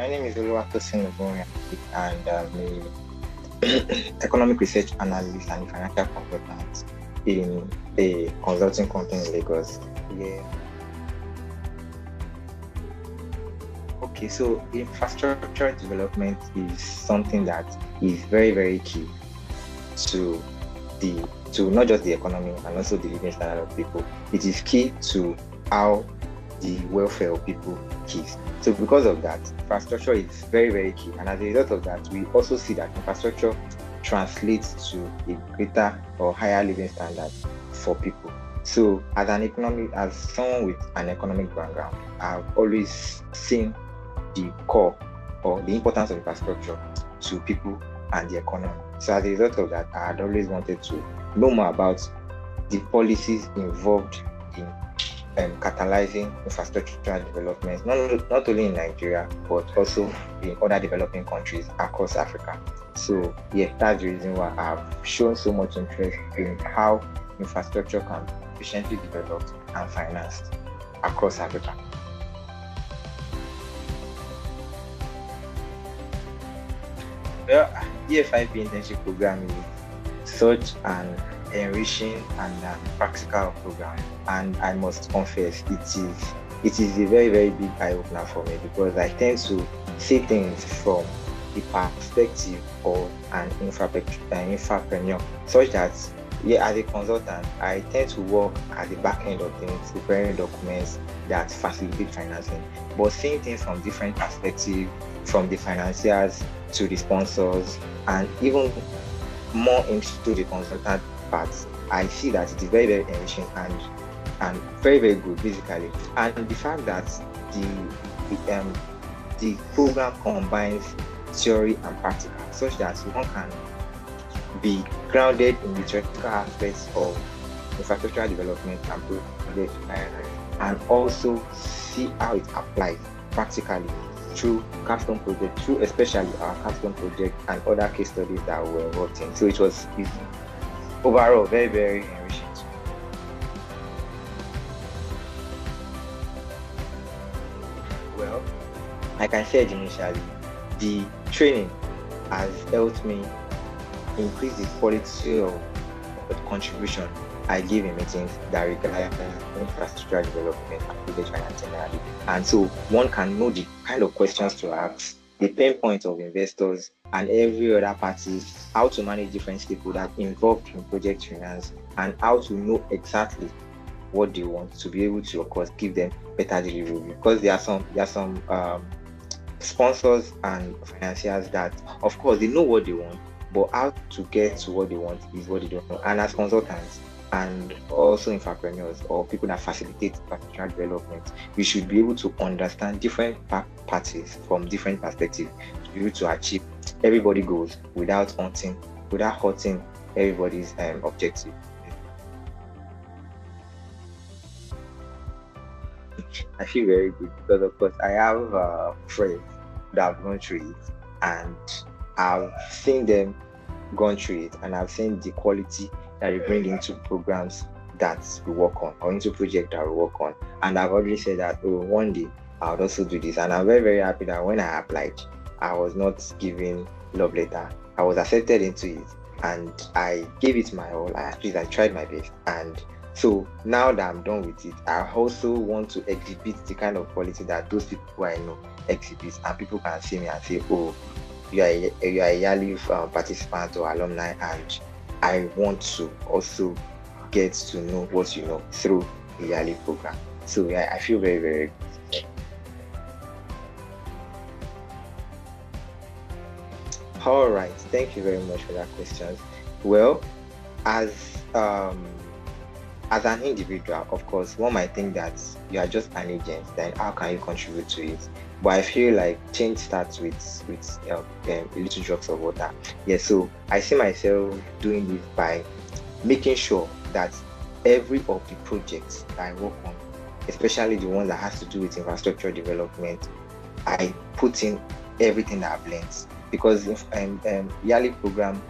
My name is Tosin, and I'm a economic research analyst and financial consultant in a consulting company in Lagos. Yeah. Okay, so infrastructure development is something that is very, very key to to not just the economy and also the living standard of people. It is key to how the welfare of people is. So because of that, infrastructure is very, very key. And as a result of that, we also see that infrastructure translates to a greater or higher living standard for people. So as someone with an economic background, I've always seen the core or the importance of infrastructure to people and the economy. So as a result of that, I had always wanted to know more about the policies involved in catalyzing infrastructural development, not only in Nigeria, but also in other developing countries across Africa. So yeah, that's the reason why I've shown so much interest in how infrastructure can be efficiently developed and financed across Africa. Well, DFIP internship program is such an enriching and practical program, and I must confess it is a very, very big eye opener for me, because I tend to see things from the perspective of an infrapreneur, such that yeah, as a consultant, I tend to work at the back end of things, preparing documents that facilitate financing, but seeing things from different perspectives, from the financiers to the sponsors, and even more into the consultant part, I see that it is very, very enriching and very, very good, basically. And the fact that the program combines theory and practical, such that one can be grounded in the theoretical aspects of infrastructural development and project finance, and also see how it applies practically through capstone project, through especially our capstone project and other case studies that were involved in. So it's overall very, very enriching. Well, like I said initially, the training has helped me increase the quality of the contribution I give in meetings that require infrastructure development and project financing. And so one can know the kind of questions to ask, the pain points of investors and every other party, how to manage different stakeholders involved in project finance, and how to know exactly what they want to be able to, of course, give them better delivery. Because there are some sponsors and financiers that, of course, they know what they want, but how to get to what they want is what they don't know. And as consultants and also infrapreneurs or people that facilitate infrastructure development, we should be able to understand different parties from different perspectives to be able to achieve everybody's goals without hurting everybody's objective. I feel very good because, of course, I have friends that have gone through it, and I've seen them gone through it, and I've seen the quality that we bring into programs that we work on, or into projects that we work on. And I've already said that, one day I would also do this. And I'm very, very happy that when I applied, I was not given love letter. I was accepted into it, and I gave it my all. I tried my best. And so now that I'm done with it, I also want to exhibit the kind of quality that those people who I know exhibit, and people can see me and say, oh, you are a yearly participant or alumni, and I want to also get to know what you know through the yearly program. So yeah, I feel very, very good. All right, thank you very much for that question. Well, as an individual, of course, one might think that you are just an agent, then how can you contribute to it? But I feel like change starts with a little drops of water. Yeah, so I see myself doing this by making sure that every of the projects that I work on, especially the ones that has to do with infrastructure development, I put in everything that I've learned. Because yearly program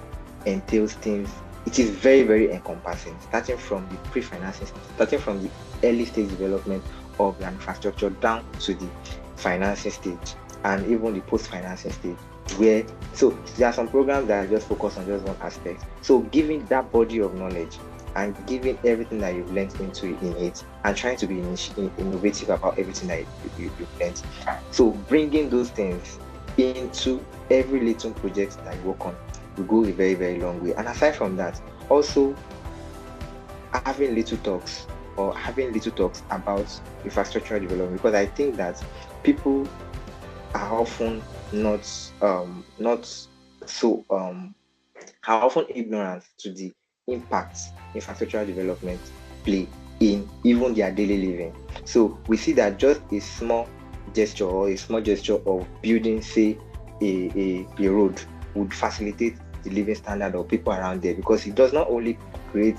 entails things, it is very, very encompassing, starting from the pre-financing, starting from the early stage development of the infrastructure down to the financing stage. and even the post-financing stage, where so there are some programs that are just focused on just one aspect. So giving that body of knowledge and giving everything that you've learned into in it, and trying to be innovative about everything that you've learned. So bringing those things into every little project that you work on will go a very, very long way. And aside from that, also having little talks about infrastructural development, because I think that people are often not so are often ignorant to the impact infrastructural development play in even their daily living. So we see that just a small gesture of building, say, a road would facilitate the living standard of people around there, because it does not only create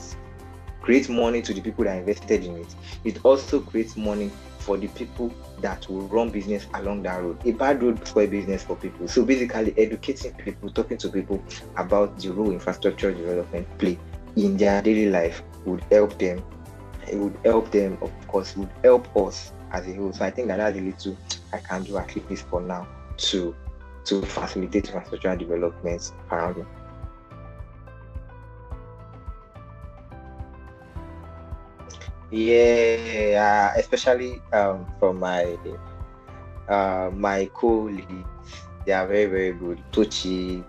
money to the people that invested in it, it also creates money for the people that will run business along that road. A bad road spoils business for people. So basically, educating people, talking to people about the role infrastructure development play in their daily life would help them. It would help them, of course, would help us as a whole. So I think that that's a little I can do, at least for now, to facilitate infrastructure development around me. Yeah, especially from my colleagues, they are very, very good. Tochi,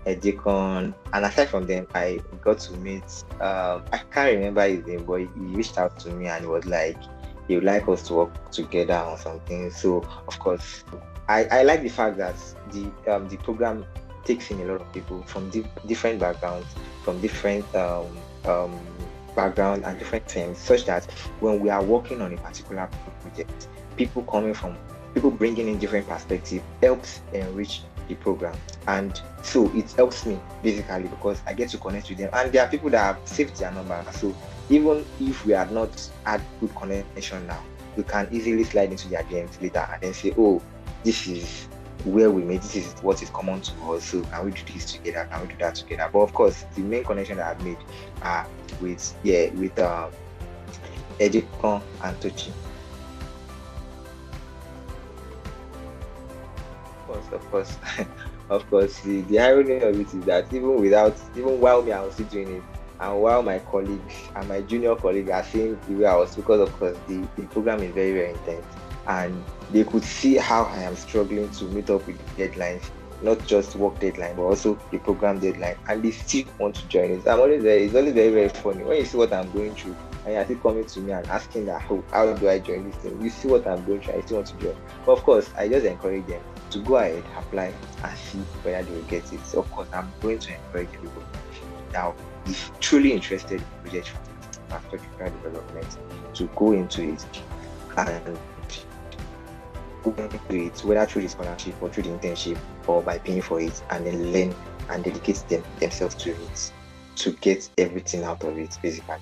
Edikon, and aside from them, I got to meet. I can't remember his name, but he reached out to me and he was like, he would like us to work together on something. So, of course, I like the fact that the program takes in a lot of people from different backgrounds, from different background and different things, such that when we are working on a particular project, people bringing in different perspectives helps enrich the program. And so it helps me basically because I get to connect with them, and there are people that have saved their number. So even if we are not had good connection now, we can easily slide into their DMs later and then say, oh, this is where we made, this is what is common to us, so can we do this together, can we do that together? But of course, the main connection that I've made are with Edikon and Tochi. Of course of course, the irony of it is that even while me I was still doing it, and while my colleagues and my junior colleagues are seeing the way I was, because of course the program is very, very intense, and they could see how I am struggling to meet up with the deadlines, not just work deadline, but also the program deadline, and they still want to join it. It's always very, very funny when you see what I'm going through, and you're still coming to me and asking that, how do I join this thing? You see what I'm going through, I still want to join. But of course, I just encourage them to go ahead, apply, and see whether they will get it. So of course, I'm going to encourage people now, if truly interested in project infrastructure development, to go into it and go into it, whether through the scholarship or through the internship or by paying for it, and then learn and dedicate themselves to it to get everything out of it, basically.